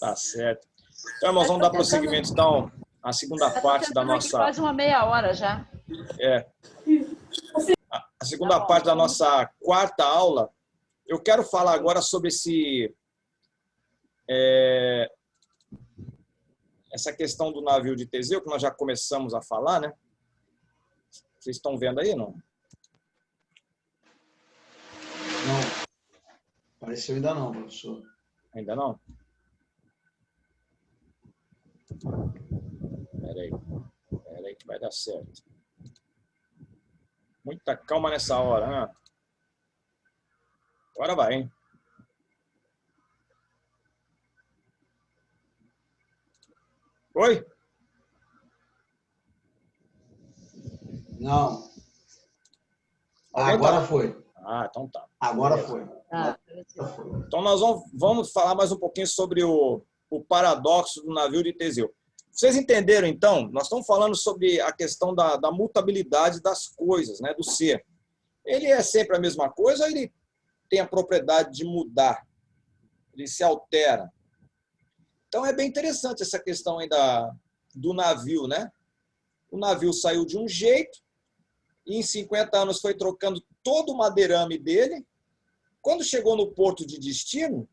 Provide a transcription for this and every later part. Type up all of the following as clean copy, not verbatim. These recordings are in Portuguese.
Tá certo. Então, nós vamos dar prosseguimento, então, à segunda parte da nossa... Quase uma meia hora já. A segunda parte da nossa quarta aula, eu quero falar agora sobre essa questão do navio de Teseu, que nós já começamos a falar, né? Vocês estão vendo aí, não? Não. Apareceu ainda não, professor. Ainda não? Espera aí que vai dar certo. Muita calma nessa hora, né? Agora vai, hein? Oi? Não. Agora foi. Ah, então tá. Agora foi. Então nós vamos falar mais um pouquinho sobre o paradoxo do navio de Teseu. Vocês entenderam, então? Nós estamos falando sobre a questão da mutabilidade das coisas, né, do ser. Ele é sempre a mesma coisa ou ele tem a propriedade de mudar? Ele se altera. Então é bem interessante essa questão aí do navio, né? O navio saiu de um jeito, e em 50 anos foi trocando todo o madeirame dele. Quando chegou no porto de destino,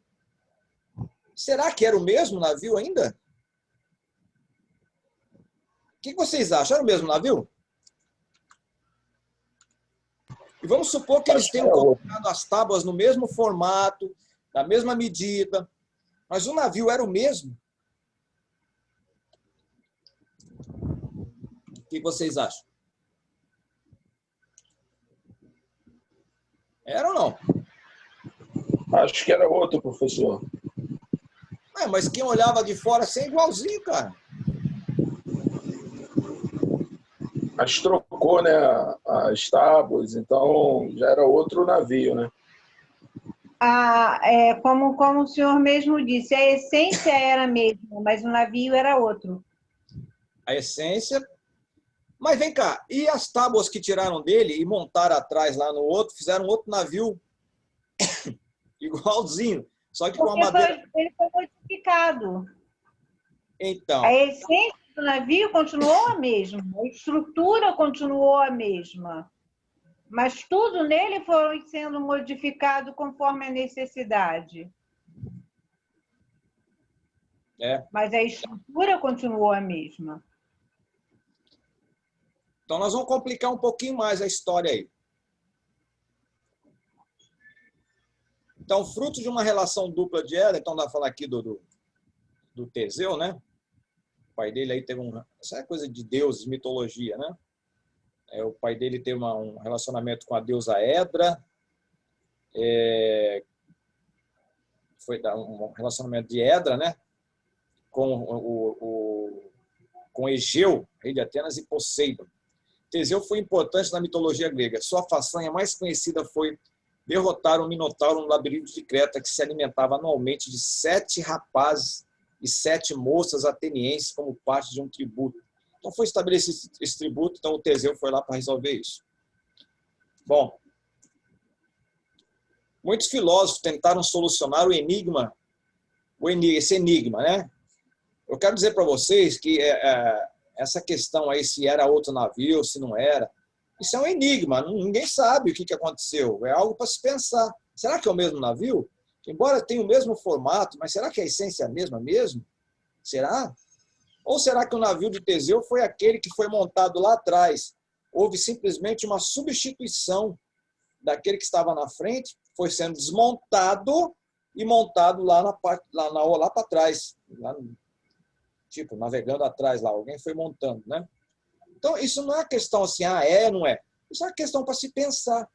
será que era o mesmo navio ainda? O que vocês acham? Era o mesmo navio? E vamos supor que eles tenham colocado as tábuas no mesmo formato, da mesma medida, mas o navio era o mesmo. O que vocês acham? Era ou não? Acho que era outro, professor. Mas quem olhava de fora assim é igualzinho, cara. Mas trocou, né, as tábuas, então já era outro navio, né? Como o senhor mesmo disse, a essência era a mesma, mas o navio era outro. A essência... Mas vem cá, e as tábuas que tiraram dele e montaram atrás lá no outro, fizeram outro navio igualzinho, só que com a madeira... Ele foi modificado. Então... A essência do navio continuou a mesma, a estrutura continuou a mesma, mas tudo nele foi sendo modificado conforme a necessidade. Mas a estrutura continuou a mesma. Então, nós vamos complicar um pouquinho mais a história aí. Então, fruto de uma relação dupla de Hera, então, dá para falar aqui do Teseu, né? O pai dele aí teve essa é coisa de deuses, mitologia, né? O pai dele teve um relacionamento com a deusa Hedra. Foi um relacionamento de Hedra, né? Com Egeu, rei de Atenas, e Poseidon. Teseu foi importante na mitologia grega. Sua façanha mais conhecida foi derrotar um minotauro no labirinto de Creta, que se alimentava anualmente de 7 rapazes e 7 moças atenienses como parte de um tributo. Então foi estabelecido esse tributo, então o Teseu foi lá para resolver isso. Bom, muitos filósofos tentaram solucionar esse enigma, né? Eu quero dizer para vocês que essa questão aí, se era outro navio, se não era, isso é um enigma, ninguém sabe o que aconteceu, é algo para se pensar. Será que é o mesmo navio? Embora tenha o mesmo formato, mas será que a essência é a mesma mesmo? Será? Ou será que o navio de Teseu foi aquele que foi montado lá atrás? Houve simplesmente uma substituição daquele que estava na frente, foi sendo desmontado e montado lá para trás, tipo, navegando atrás lá, alguém foi montando, né? Então, isso não é uma questão assim, não é. Isso é uma questão para se pensar.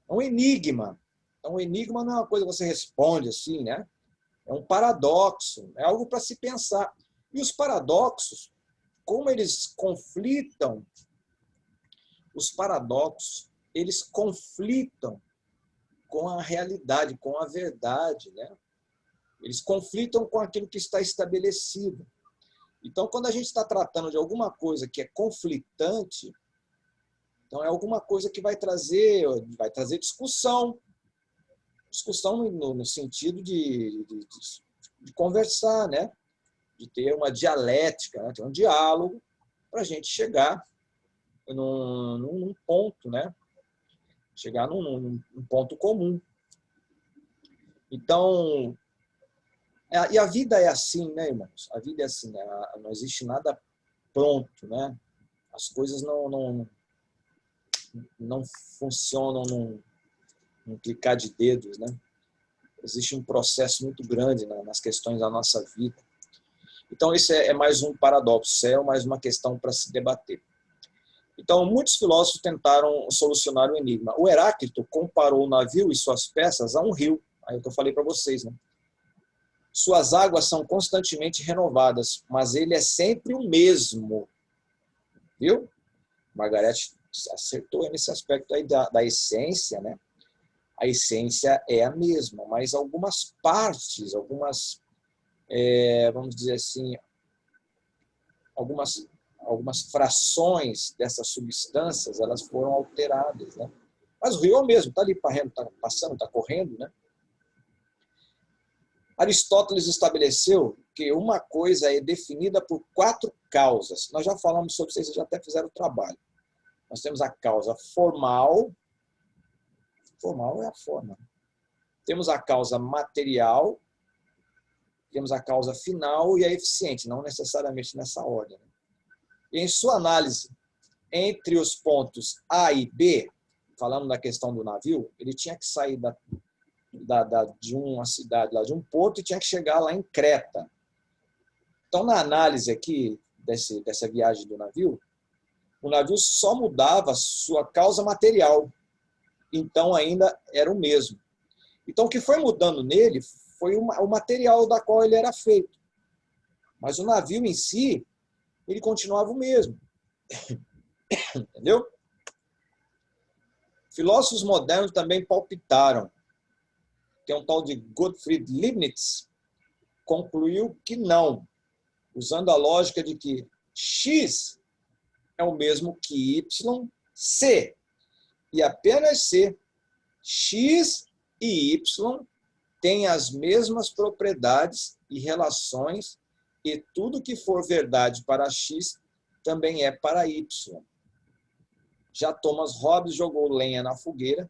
É um enigma. Então, um enigma não é uma coisa que você responde assim, né? É um paradoxo, é algo para se pensar. E os paradoxos, como eles conflitam, eles conflitam com a realidade, com a verdade, né? Eles conflitam com aquilo que está estabelecido. Então, quando a gente está tratando de alguma coisa que é conflitante, então é alguma coisa que vai trazer discussão. Discussão no sentido de conversar, né? De ter uma dialética, né? Ter um diálogo para a gente chegar num ponto, né? Chegar num ponto comum. Então, e a vida é assim, né, irmãos? A vida é assim, né? Não existe nada pronto, né? As coisas não funcionam num clicar de dedos, né? Existe um processo muito grande nas questões da nossa vida. Então, isso é mais um paradoxo, é mais uma questão para se debater. Então, muitos filósofos tentaram solucionar o enigma. O Heráclito comparou o navio e suas peças a um rio. Aí é o que eu falei para vocês, né? Suas águas são constantemente renovadas, mas ele é sempre o mesmo. Viu? Margarete acertou nesse aspecto aí da essência, né? A essência é a mesma, mas algumas partes, vamos dizer assim, algumas frações dessas substâncias, elas foram alteradas, né? Mas o rio é o mesmo, está ali está passando, está correndo, né? Aristóteles estabeleceu que uma coisa é definida por 4 causas. Nós já falamos sobre isso, vocês já até fizeram o trabalho. Nós temos a causa formal. Formal é a forma. Temos a causa material. Temos a causa final e a eficiente, não necessariamente nessa ordem. E em sua análise, entre os pontos A e B, falando da questão do navio, ele tinha que sair de uma cidade, lá de um porto, e tinha que chegar lá em Creta. Então, na análise aqui dessa viagem do navio, o navio só mudava sua causa material. Então, ainda era o mesmo. Então, o que foi mudando nele foi o material da qual ele era feito. Mas o navio em si, ele continuava o mesmo. Entendeu? Filósofos modernos também palpitaram. Tem um tal de Gottfried Leibniz, concluiu que não, usando a lógica de que X é o mesmo que Y, C, e apenas C. X e Y têm as mesmas propriedades e relações, e tudo que for verdade para X também é para Y. Já Thomas Hobbes jogou lenha na fogueira,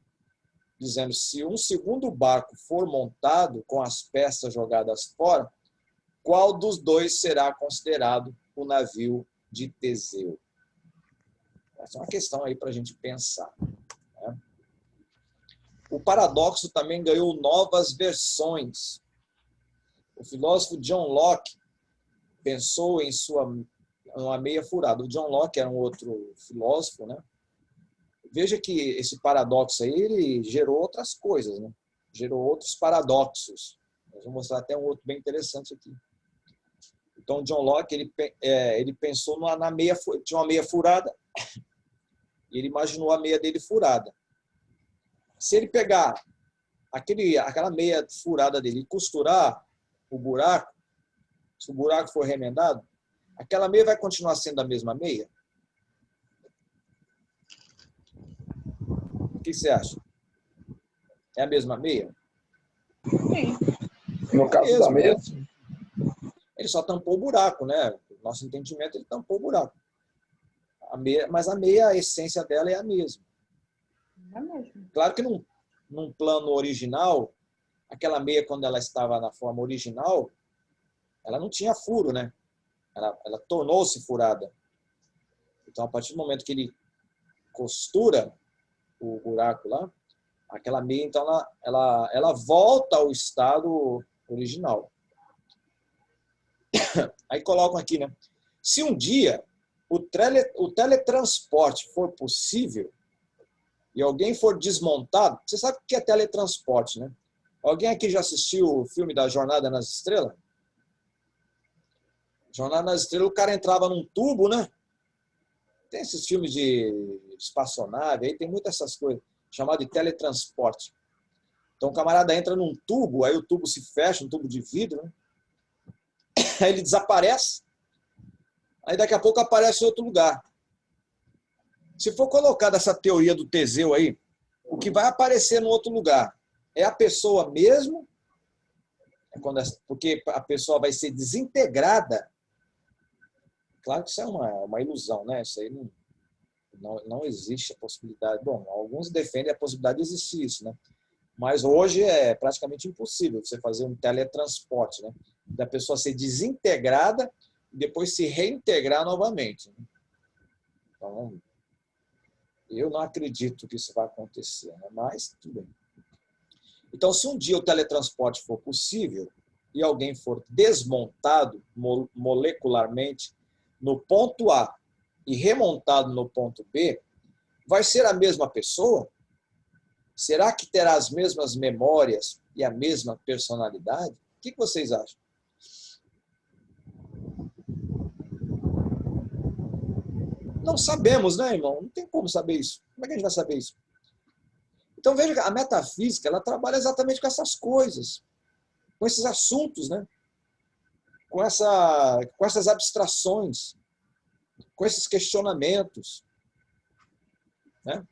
dizendo: se um segundo barco for montado com as peças jogadas fora, qual dos dois será considerado o navio de Teseu? Essa é uma questão aí para a gente pensar, né? O paradoxo também ganhou novas versões. O filósofo John Locke pensou em uma meia furada. O John Locke era um outro filósofo, né? Veja que esse paradoxo aí, ele gerou outras coisas, né? Gerou outros paradoxos. Nós vamos mostrar até um outro bem interessante aqui. Então, John Locke, ele pensou tinha uma meia furada, e ele imaginou a meia dele furada. Se ele pegar aquela meia furada dele e costurar o buraco, se o buraco for remendado, aquela meia vai continuar sendo a mesma meia? O que você acha? É a mesma meia? Sim. No caso da meia, ele só tampou o buraco, né? Nosso entendimento, ele tampou o buraco. Mas a meia, a essência dela é a mesma. É mesmo. Claro que num plano original, aquela meia, quando ela estava na forma original, ela não tinha furo, né? Ela tornou-se furada. Então, a partir do momento que ele costura o buraco lá, aquela meia, então, ela volta ao estado original. Aí colocam aqui, né? Se um dia o teletransporte for possível e alguém for desmontado, você sabe o que é teletransporte, né? Alguém aqui já assistiu o filme da Jornada nas Estrelas? Jornada nas Estrelas, o cara entrava num tubo, né? Tem esses filmes de espaçonave, aí tem muitas essas coisas, chamado de teletransporte. Então o camarada entra num tubo, aí o tubo se fecha, um tubo de vidro, né? Aí ele desaparece, aí daqui a pouco aparece em outro lugar. Se for colocada essa teoria do Teseu aí, o que vai aparecer no outro lugar é a pessoa mesmo Porque a pessoa vai ser desintegrada. Claro que isso é uma ilusão, né? Isso aí não existe a possibilidade. Bom, alguns defendem a possibilidade de existir isso, né? Mas hoje é praticamente impossível você fazer um teletransporte, né? Da pessoa ser desintegrada e depois se reintegrar novamente. Então, eu não acredito que isso vai acontecer, né? Mas tudo bem. Então, se um dia o teletransporte for possível e alguém for desmontado molecularmente no ponto A e remontado no ponto B, vai ser a mesma pessoa? Será que terá as mesmas memórias e a mesma personalidade? O que vocês acham? Não sabemos, né, irmão? Não tem como saber isso. Como é que a gente vai saber isso? Então, veja que a metafísica ela trabalha exatamente com essas coisas, com esses assuntos, né? Com essas abstrações, com esses questionamentos. Né?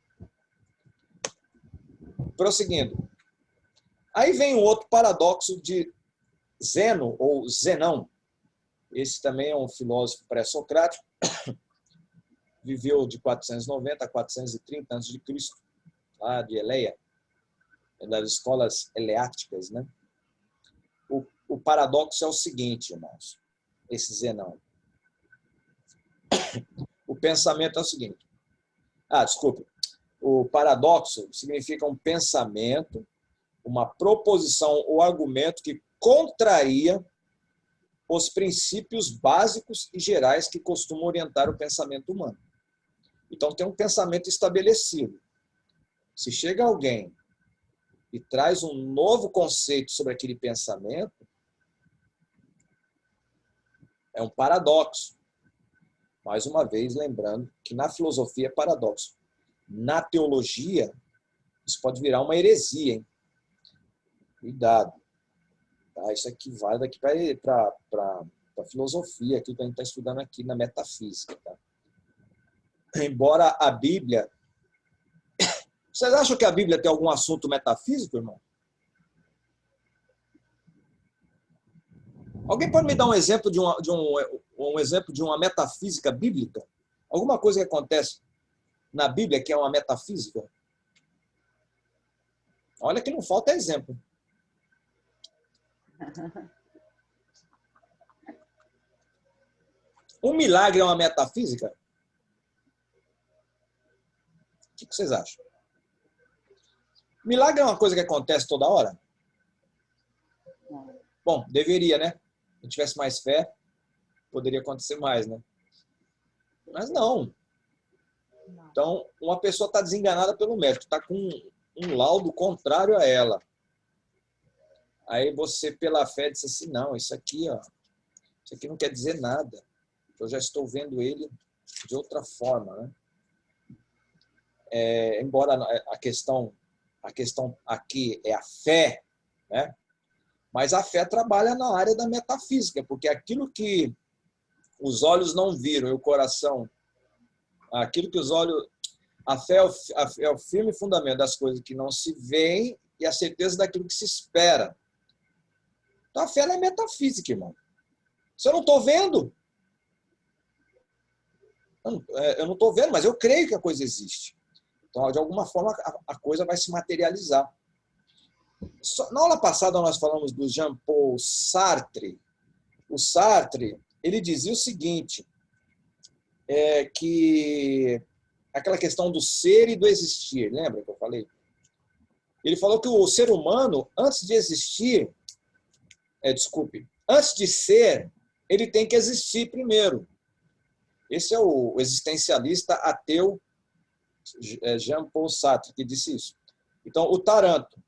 Prosseguindo. Aí vem um outro paradoxo de Zeno, ou Zenão. Esse também é um filósofo pré-socrático, viveu de 490 a 430 a.C., lá de Eleia, das escolas eleáticas, né? O paradoxo é o seguinte, irmãos, esse Zenão. O pensamento é o seguinte. Desculpe. O paradoxo significa um pensamento, uma proposição ou argumento que contraria os princípios básicos e gerais que costumam orientar o pensamento humano. Então, tem um pensamento estabelecido. Se chega alguém e traz um novo conceito sobre aquele pensamento, é um paradoxo. Mais uma vez, lembrando que na filosofia é paradoxo. Na teologia, isso pode virar uma heresia, hein? Cuidado. Tá? Isso aqui vai daqui para a filosofia, aquilo que a gente está estudando aqui na metafísica. Tá? Embora a Bíblia... Vocês acham que a Bíblia tem algum assunto metafísico, irmão? Alguém pode me dar um exemplo um exemplo de uma metafísica bíblica? Alguma coisa que acontece na Bíblia que é uma metafísica? Olha que não falta exemplo. Um milagre é uma metafísica? O que vocês acham? Milagre é uma coisa que acontece toda hora? Bom, deveria, né? Se tivesse mais fé, poderia acontecer mais, né? Mas não. Então, uma pessoa está desenganada pelo médico, está com um laudo contrário a ela. Aí você, pela fé, disse assim, não, isso aqui não quer dizer nada. Eu já estou vendo ele de outra forma, né? Embora a questão aqui é a fé, né? Mas a fé trabalha na área da metafísica, porque aquilo que os olhos não viram e o coração, aquilo que os olhos... A fé é o firme fundamento das coisas que não se veem e a certeza daquilo que se espera. Então a fé é metafísica, irmão. Se eu não estou vendo, eu não estou vendo, mas eu creio que a coisa existe. Então, de alguma forma, a coisa vai se materializar. Na aula passada, nós falamos do Jean-Paul Sartre. O Sartre, ele dizia o seguinte, que aquela questão do ser e do existir, lembra que eu falei? Ele falou que o ser humano, antes de existir, antes de ser, ele tem que existir primeiro. Esse é o existencialista ateu Jean-Paul Sartre, que disse isso. Então, o Taranto,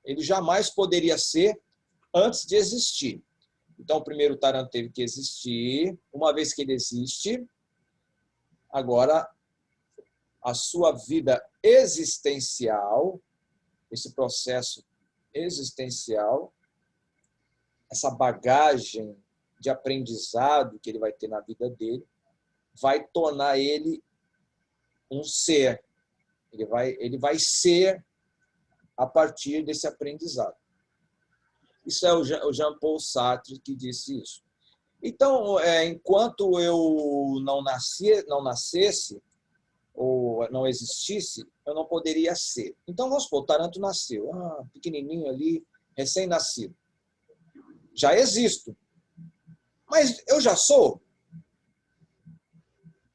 ele jamais poderia ser antes de existir. Então, primeiro o Taranto teve que existir. Uma vez que ele existe, agora a sua vida existencial, esse processo existencial, essa bagagem de aprendizado que ele vai ter na vida dele, vai tornar ele um ser. Ele vai ser a partir desse aprendizado. Isso é o Jean-Paul Sartre que disse isso. Então, enquanto eu não nascesse, ou não existisse, eu não poderia ser. Então, vamos supor, o Taranto nasceu, pequenininho ali, recém-nascido. Já existo. Mas eu já sou?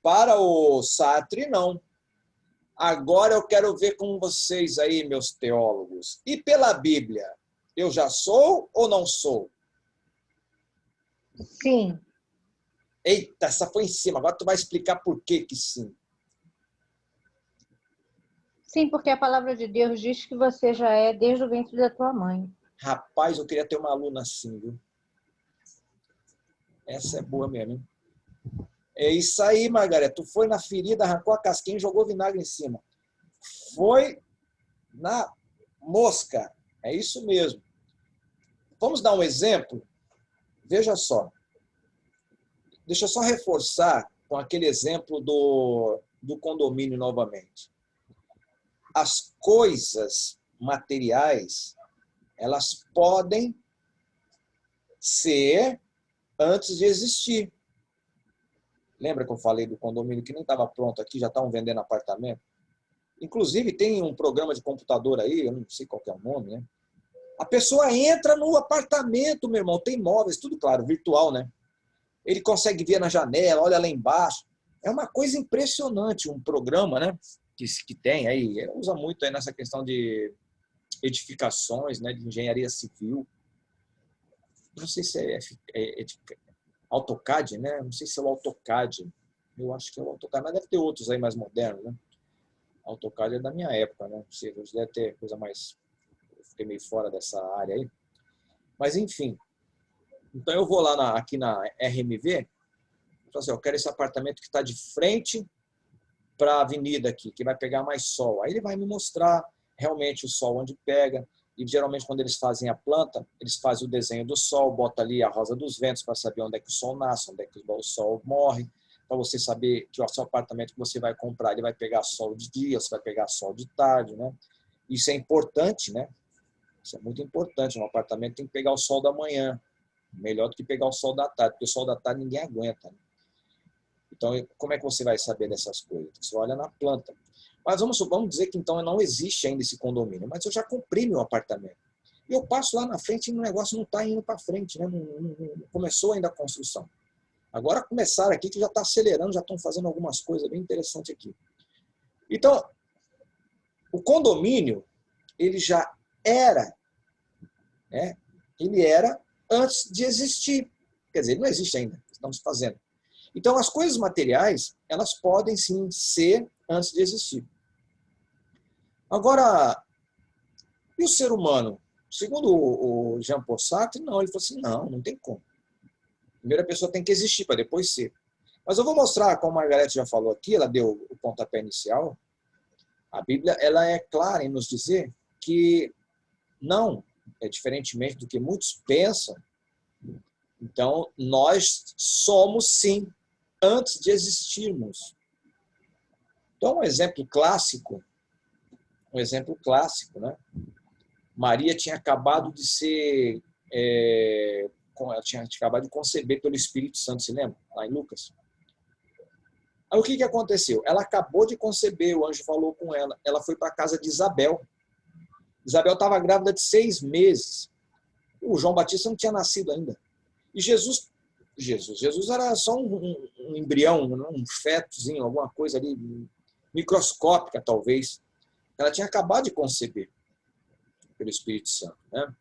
Para o Sartre, não. Agora eu quero ver com vocês aí, meus teólogos. E pela Bíblia, eu já sou ou não sou? Sim. Eita, essa foi em cima. Agora tu vai explicar por que sim. Sim, porque a palavra de Deus diz que você já é desde o ventre da tua mãe. Rapaz, eu queria ter uma aluna assim, viu? Essa é boa mesmo, hein? É isso aí, Margareta. Tu foi na ferida, arrancou a casquinha e jogou vinagre em cima. Foi na mosca. É isso mesmo. Vamos dar um exemplo? Veja só. Deixa eu só reforçar com aquele exemplo do condomínio novamente. As coisas materiais, elas podem ser antes de existir. Lembra que eu falei do condomínio que nem estava pronto aqui, já estavam vendendo apartamento? Inclusive, tem um programa de computador aí, eu não sei qual que é o nome, né? A pessoa entra no apartamento, meu irmão, tem móveis, tudo claro, virtual, né? Ele consegue ver na janela, olha lá embaixo. É uma coisa impressionante, um programa, né? Que tem aí, usa muito aí nessa questão de edificações, né? De engenharia civil. Não sei se é AutoCAD, né? Não sei se é o AutoCAD. Eu acho que é o AutoCAD, mas deve ter outros aí mais modernos, né? AutoCAD é da minha época, né? Não sei, deve ter coisa mais... Eu fiquei meio fora dessa área aí. Mas, enfim. Então, eu vou lá aqui na RMV e falo assim, eu quero esse apartamento que está de frente para a avenida aqui, que vai pegar mais sol. Aí ele vai me mostrar realmente o sol onde pega. E, geralmente, quando eles fazem a planta, eles fazem o desenho do sol, botam ali a rosa dos ventos para saber onde é que o sol nasce, onde é que o sol morre, para você saber que o seu apartamento que você vai comprar, ele vai pegar sol de dia, você vai pegar sol de tarde, né? Isso é importante, né? Isso é muito importante. Um apartamento tem que pegar o sol da manhã, melhor do que pegar o sol da tarde, porque o sol da tarde ninguém aguenta, né? Então, como é que você vai saber dessas coisas? Você olha na planta. Mas vamos dizer que então não existe ainda esse condomínio, mas eu já comprei meu apartamento. E eu passo lá na frente e o negócio não está indo para frente, né? Não começou ainda a construção. Agora começaram aqui que já está acelerando, já estão fazendo algumas coisas bem interessantes aqui. Então, o condomínio, ele já era, né? Ele era antes de existir. Quer dizer, ele não existe ainda, estamos fazendo. Então, as coisas materiais, elas podem sim ser antes de existir. Agora, e o ser humano? Segundo o Jean-Paul Sartre, não. Ele falou assim, não tem como. Primeiro a pessoa tem que existir para depois ser. Mas eu vou mostrar, como a Margarete já falou aqui, ela deu o pontapé inicial. A Bíblia ela é clara em nos dizer que não, diferentemente do que muitos pensam, então nós somos sim antes de existirmos. Então, um exemplo clássico, né? Maria tinha acabado de ser, ela tinha acabado de conceber pelo Espírito Santo, se lembra? Lá em Lucas. Aí o que aconteceu? Ela acabou de conceber, o anjo falou com ela. Ela foi para a casa de Isabel. Isabel estava grávida de 6 meses. O João Batista não tinha nascido ainda. E Jesus era só um embrião, um fetozinho, alguma coisa ali, microscópica talvez. Ela tinha acabado de conceber pelo Espírito Santo, né?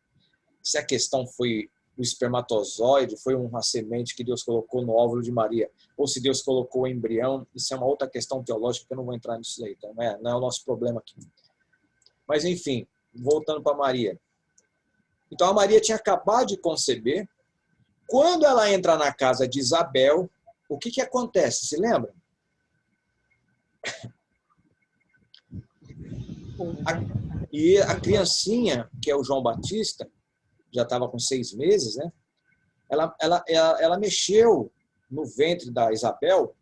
Se a questão foi o espermatozoide, foi uma semente que Deus colocou no óvulo de Maria, ou se Deus colocou o embrião, isso é uma outra questão teológica que eu não vou entrar nisso aí, então não é o nosso problema aqui. Mas, enfim, voltando para Maria. Então, a Maria tinha acabado de conceber. Quando ela entra na casa de Isabel, o que acontece? Se lembra? E a criancinha, que é o João Batista, já estava com 6 meses, né? Ela mexeu no ventre da Isabel,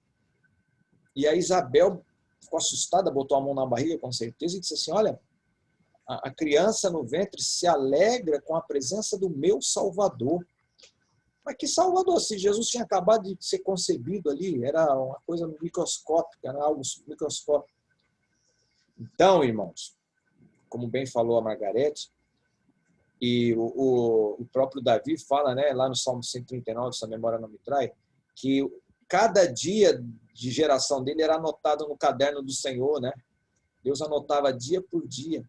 e a Isabel ficou assustada, botou a mão na barriga, com certeza, e disse assim, olha, A criança no ventre se alegra com a presença do meu Salvador. Mas que Salvador? Se Jesus tinha acabado de ser concebido ali, era uma coisa microscópica, era algo microscópico. Então, irmãos, como bem falou a Margarete, e o próprio Davi fala, né, lá no Salmo 139, se a memória não me trai, que cada dia de geração dele era anotado no caderno do Senhor, né? Deus anotava dia por dia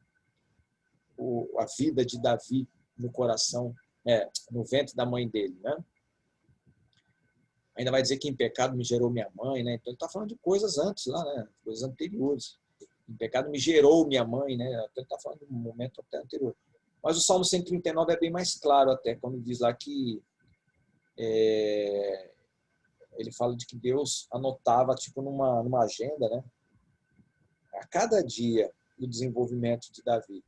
a vida de Davi no coração, no ventre da mãe dele, né? Ainda vai dizer que em pecado me gerou minha mãe, né? Então ele está falando de coisas antes lá, né? Coisas anteriores. Em pecado me gerou minha mãe, né? Então ele está falando de um momento até anterior. Mas o Salmo 139 é bem mais claro até, quando diz lá que ele fala de que Deus anotava tipo numa agenda, né? A cada dia o desenvolvimento de Davi.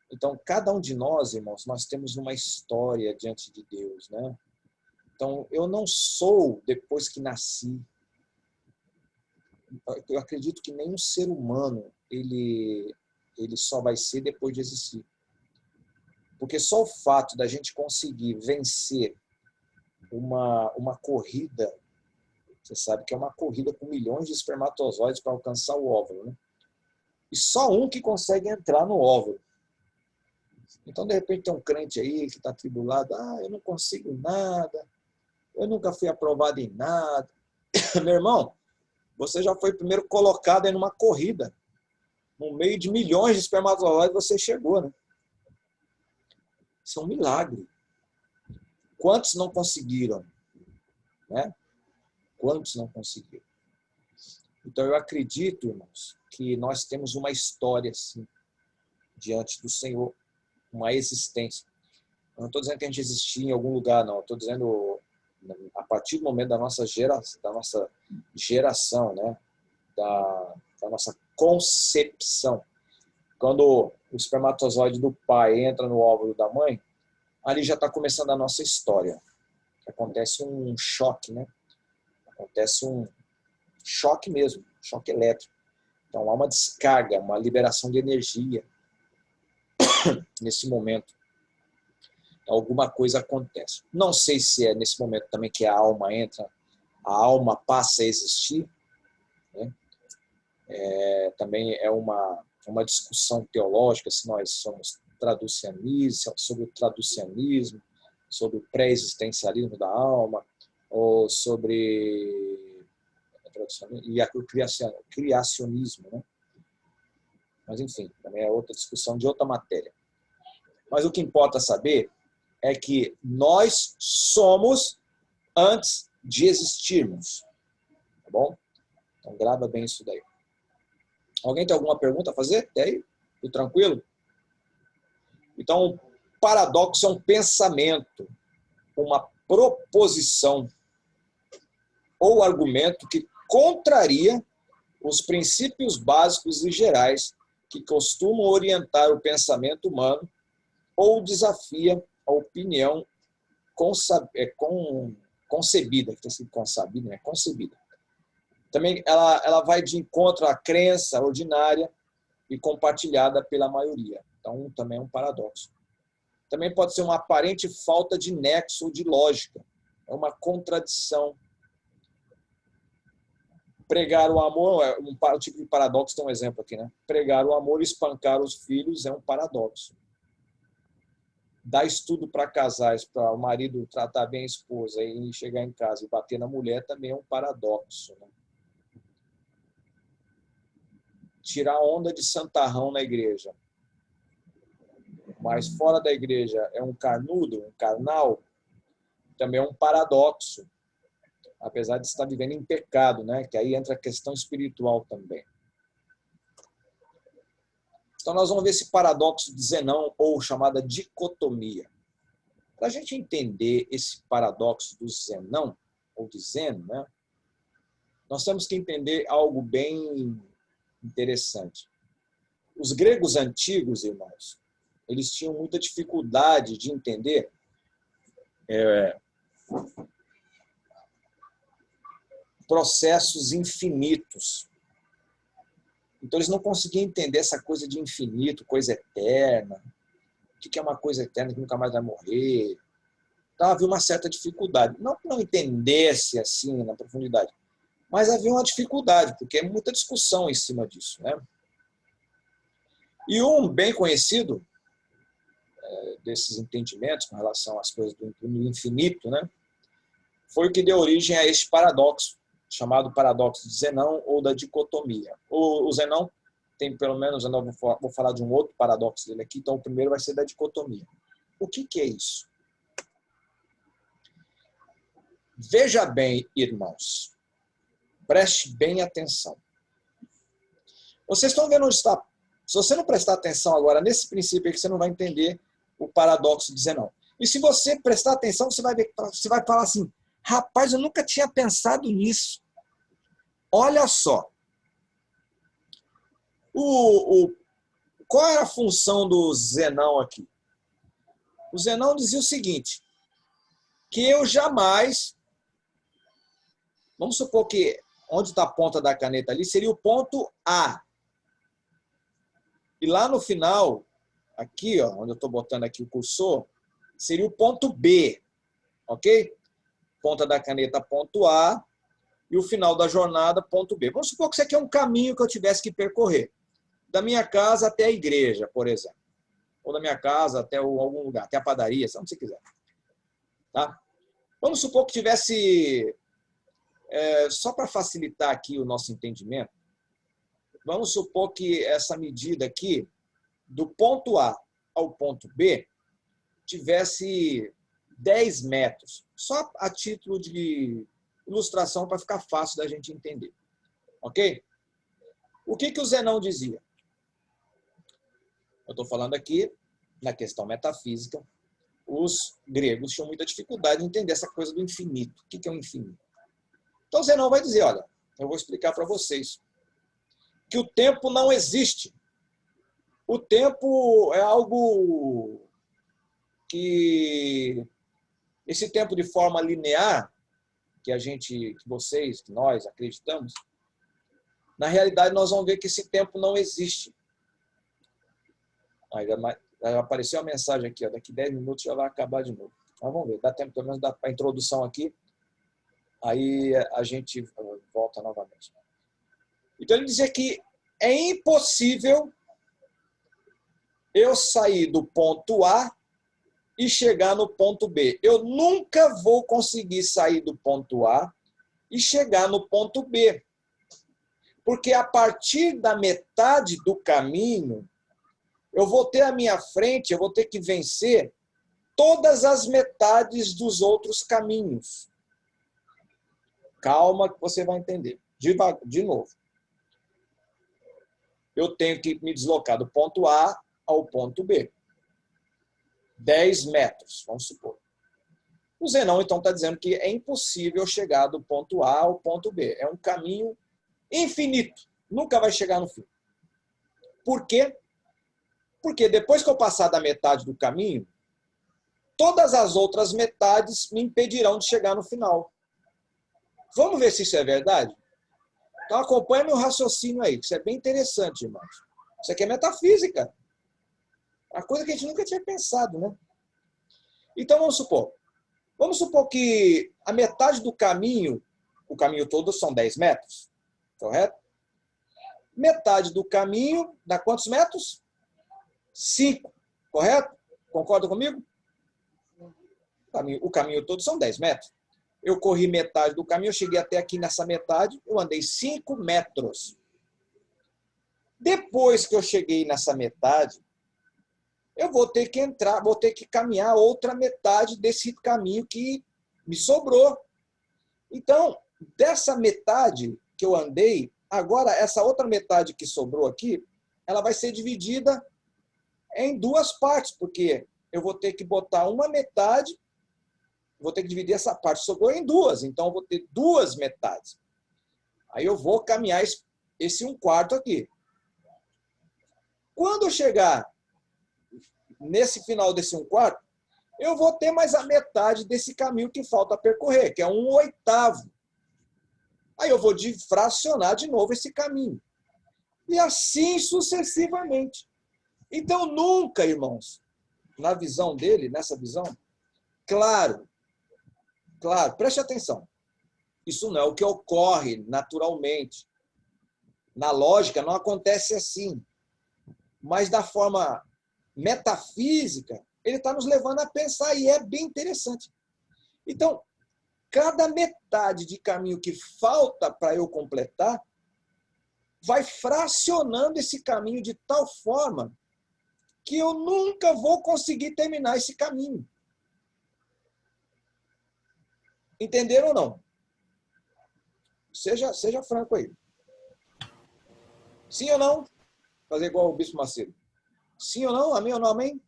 Então, cada um de nós, irmãos, nós temos uma história diante de Deus, né? Então, eu não sou depois que nasci. Eu acredito que nenhum ser humano, ele só vai ser depois de existir. Porque só o fato da gente conseguir vencer uma corrida, você sabe que é uma corrida com milhões de espermatozoides para alcançar o óvulo, né? E só um que consegue entrar no óvulo. Então, de repente, tem um crente aí que está atribulado. Eu não consigo nada. Eu nunca fui aprovado em nada. Meu irmão, você já foi primeiro colocado em uma corrida. No meio de milhões de espermatozoides, você chegou, né? Isso é um milagre. Quantos não conseguiram? Né? Quantos não conseguiram? Então, eu acredito, irmãos, que nós temos uma história, sim, diante do Senhor. Uma existência. Eu não estou dizendo que a gente existia em algum lugar, não. Eu estou dizendo a partir do momento da nossa geração, né? da nossa concepção. Quando o espermatozoide do pai entra no óvulo da mãe, ali já está começando a nossa história. Acontece um choque, né? Acontece um choque mesmo, choque elétrico. Então há uma descarga, uma liberação de energia nesse momento. Alguma coisa acontece. Não sei se é nesse momento também que a alma entra, a alma passa a existir, né? Também é uma discussão teológica, se nós somos traducianistas, sobre o traducianismo, sobre o pré-existencialismo da alma, ou sobre o criacionismo, né? Mas, enfim, também é outra discussão de outra matéria. Mas o que importa saber é que nós somos antes de existirmos. Tá bom? Então, grava bem isso daí. Alguém tem alguma pergunta a fazer? Tem aí? Tudo tranquilo? Então, paradoxo é um pensamento, uma proposição ou argumento que contraria os princípios básicos e gerais que costumam orientar o pensamento humano ou desafia a opinião concebida, que tem sido concebida, né? Concebida. Também ela vai de encontro à crença ordinária e compartilhada pela maioria. Então, também é um paradoxo. Também pode ser uma aparente falta de nexo ou de lógica. É uma contradição. Pregar o amor, um tipo de paradoxo, tem um exemplo aqui, né? Pregar o amor e espancar os filhos é um paradoxo. Dar estudo para casais, para o marido tratar bem a esposa e chegar em casa e bater na mulher também é um paradoxo, né? Tirar onda de santarrão na igreja, mas fora da igreja é um carnudo, um carnal, também é um paradoxo, apesar de estar vivendo em pecado, né? Que aí entra a questão espiritual também. Então, nós vamos ver esse paradoxo de Zenão, ou chamada dicotomia. Para a gente entender esse paradoxo do Zenão, ou de Zeno, né? Nós temos que entender algo bem interessante. Os gregos antigos, irmãos, eles tinham muita dificuldade de entender processos infinitos. Então, eles não conseguiam entender essa coisa de infinito, coisa eterna. O que é uma coisa eterna que nunca mais vai morrer? Então, havia uma certa dificuldade. Não que não entendesse assim na profundidade, mas havia uma dificuldade, porque é muita discussão em cima disso, né? E um bem conhecido desses entendimentos com relação às coisas do infinito, né, foi o que deu origem a este paradoxo, chamado paradoxo de Zenão ou da dicotomia. O Zenão tem, pelo menos, eu não vou falar de um outro paradoxo dele aqui, então o primeiro vai ser da dicotomia. O que é isso? Veja bem, irmãos, preste bem atenção. Vocês estão vendo onde está? Se você não prestar atenção agora nesse princípio aqui, você não vai entender o paradoxo de Zenão. E se você prestar atenção, você vai ver, você vai falar assim, rapaz, eu nunca tinha pensado nisso. Olha só. Qual era a função do Zenão aqui? O Zenão dizia o seguinte, que eu jamais, vamos supor que onde está a ponta da caneta ali, seria o ponto A. E lá no final, aqui, ó, onde eu estou botando aqui o cursor, seria o ponto B, ok? Ponta da caneta, ponto A, e o final da jornada, ponto B. Vamos supor que isso aqui é um caminho que eu tivesse que percorrer. Da minha casa até a igreja, por exemplo. Ou da minha casa até algum lugar, até a padaria, onde você quiser. Tá? Vamos supor que tivesse, só para facilitar aqui o nosso entendimento, vamos supor que essa medida aqui, do ponto A ao ponto B, tivesse 10 metros. Só a título de ilustração para ficar fácil da gente entender. Ok? O que o Zenão dizia? Eu estou falando aqui, na questão metafísica, os gregos tinham muita dificuldade em entender essa coisa do infinito. O que é o infinito? Então Zenão vai dizer, olha, eu vou explicar para vocês, que o tempo não existe. O tempo é algo que... Esse tempo de forma linear, que vocês, que nós acreditamos, na realidade nós vamos ver que esse tempo não existe. Aí apareceu a mensagem aqui, ó, daqui 10 minutos já vai acabar de novo. Mas vamos ver, dá tempo pelo menos para a introdução aqui, aí a gente volta novamente. Então ele dizia que é impossível eu sair do ponto A e chegar no ponto B. Eu nunca vou conseguir sair do ponto A e chegar no ponto B. Porque a partir da metade do caminho, eu vou ter à minha frente, eu vou ter que vencer todas as metades dos outros caminhos. Calma que você vai entender. De novo. Eu tenho que me deslocar do ponto A ao ponto B. 10 metros, vamos supor. O Zenão, então, está dizendo que é impossível chegar do ponto A ao ponto B. É um caminho infinito. Nunca vai chegar no fim. Por quê? Porque depois que eu passar da metade do caminho, todas as outras metades me impedirão de chegar no final. Vamos ver se isso é verdade? Então acompanha meu raciocínio aí, que isso é bem interessante, irmãos. Isso aqui é metafísica. Uma coisa que a gente nunca tinha pensado, né? Então vamos supor que a metade do caminho, o caminho todo são 10 metros, correto? Metade do caminho dá quantos metros? 5, correto? Concorda comigo? O caminho todo são 10 metros. Eu corri metade do caminho, eu cheguei até aqui nessa metade, eu andei 5 metros. Depois que eu cheguei nessa metade, eu vou ter que caminhar outra metade desse caminho que me sobrou. Então, dessa metade que eu andei, agora essa outra metade que sobrou aqui, ela vai ser dividida em 2 partes, porque eu vou ter que botar uma metade, vou ter que dividir essa parte que sobrou em 2, então eu vou ter 2 metades. Aí eu vou caminhar esse 1/4 aqui. Quando eu chegar nesse final desse 1/4, eu vou ter mais a metade desse caminho que falta percorrer, que é 1/8. Aí eu vou fracionar de novo esse caminho. E assim sucessivamente. Então, nunca, irmãos, na visão dele, nessa visão, claro, preste atenção. Isso não é o que ocorre naturalmente. Na lógica, não acontece assim. Mas da forma metafísica, ele está nos levando a pensar, e é bem interessante. Então, cada metade de caminho que falta para eu completar, vai fracionando esse caminho de tal forma que eu nunca vou conseguir terminar esse caminho. Entenderam ou não? Seja franco aí. Sim ou não? Fazer igual o Bispo Macedo. Sim ou não? Amém ou não amém?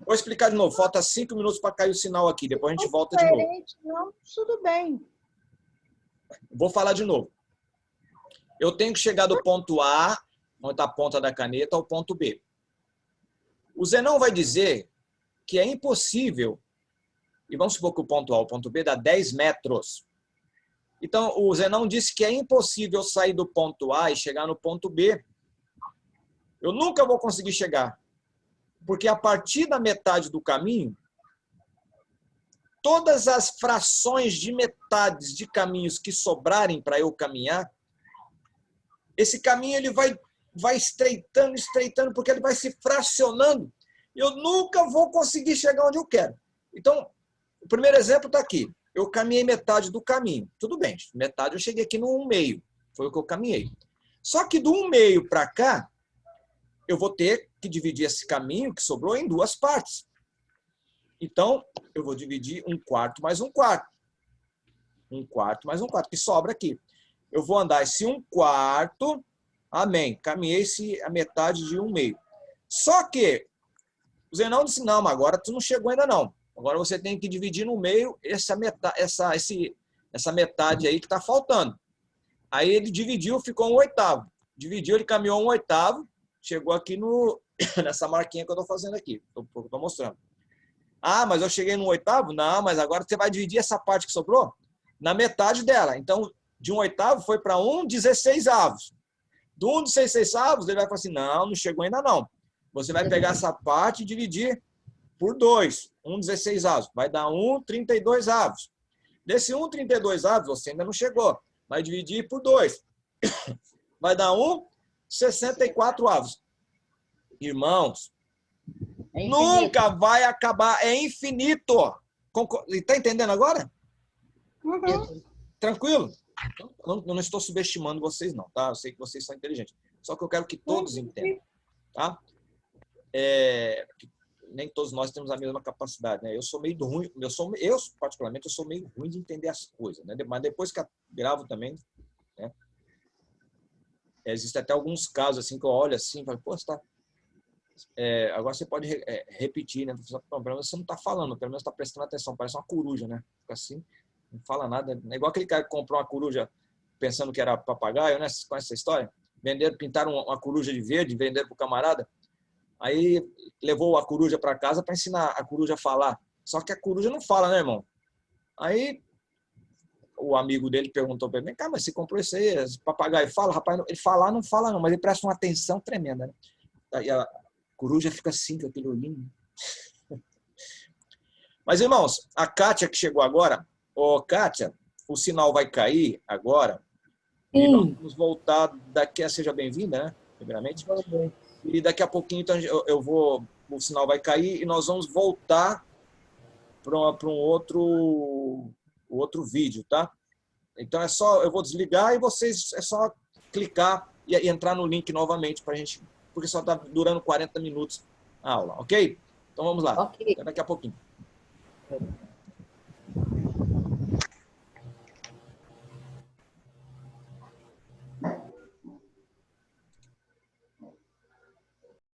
Vou explicar de novo. Falta 5 minutos para cair o sinal aqui. Depois a gente volta de novo. Não, tudo bem. Vou falar de novo. Eu tenho que chegar do ponto A, onde está a ponta da caneta, ao ponto B. O Zenão vai dizer que é impossível, e vamos supor que o ponto A ao ponto B dá 10 metros. Então, o Zenão disse que é impossível sair do ponto A e chegar no ponto B. Eu nunca vou conseguir chegar. Porque a partir da metade do caminho, todas as frações de metades de caminhos que sobrarem para eu caminhar, esse caminho ele vai estreitando, porque ele vai se fracionando. Eu nunca vou conseguir chegar onde eu quero. Então, o primeiro exemplo está aqui. Eu caminhei metade do caminho. Tudo bem, metade eu cheguei aqui no 1/2. Foi o que eu caminhei. Só que do 1/2 para cá, eu vou ter que dividir esse caminho que sobrou em 2 partes. Então, eu vou dividir 1/4 mais 1/4. 1/4 mais 1/4, que sobra aqui. Eu vou andar esse 1/4, amém, caminhei a metade de 1/2. Só que o Zenão disse, não, mas agora tu não chegou ainda não. Agora você tem que dividir no meio essa metade aí que está faltando. Aí ele dividiu, ficou 1/8. Dividiu, ele caminhou 1/8, chegou aqui nessa marquinha que eu estou fazendo aqui, estou mostrando. Ah, mas eu cheguei no 1/8? Não, mas agora você vai dividir essa parte que sobrou na metade dela. Então, de 1/8 foi para 1/16. Do 1/16, ele vai falar assim, não chegou ainda não. Você vai pegar essa parte e dividir por 2. 1/16. Vai dar 1/32. Desse 1/32, você ainda não chegou. Vai dividir por 2. Vai dar 1/64. Irmãos, nunca vai acabar. É infinito. Está entendendo agora? Uhum. Tranquilo? Eu não estou subestimando vocês, não, tá? Eu sei que vocês são inteligentes. Só que eu quero que todos entendam, tá? Nem todos nós temos a mesma capacidade, né? Eu sou meio ruim, eu particularmente, eu sou meio ruim de entender as coisas, né? Mas depois que eu gravo também, né? Existem até alguns casos assim que eu olho assim e falo, pô, você tá... agora você pode repetir, né? Pelo menos você não está falando, pelo menos está prestando atenção, parece uma coruja, né? Fica assim, não fala nada. É igual aquele cara que comprou uma coruja pensando que era papagaio, né? Vocês conhecem essa história? Pintaram uma coruja de verde, venderam para o camarada. Aí levou a coruja para casa para ensinar a coruja a falar. Só que a coruja não fala, né, irmão? Aí o amigo dele perguntou para ele, cara, mas você comprou esse aí, esse papagaio fala? Rapaz, ele falar não fala não, mas ele presta uma atenção tremenda, né? Aí a coruja fica assim, com aquele olhinho. Mas, irmãos, a Kátia que chegou agora, Kátia, o sinal vai cair agora. E nós vamos voltar daqui, seja bem-vinda, né? Primeiramente. E daqui a pouquinho então, o sinal vai cair e nós vamos voltar para um outro vídeo, tá? Então eu vou desligar e vocês é só clicar e entrar no link novamente para a gente, porque só está durando 40 minutos a aula, ok? Então vamos lá. Ok. Até daqui a pouquinho.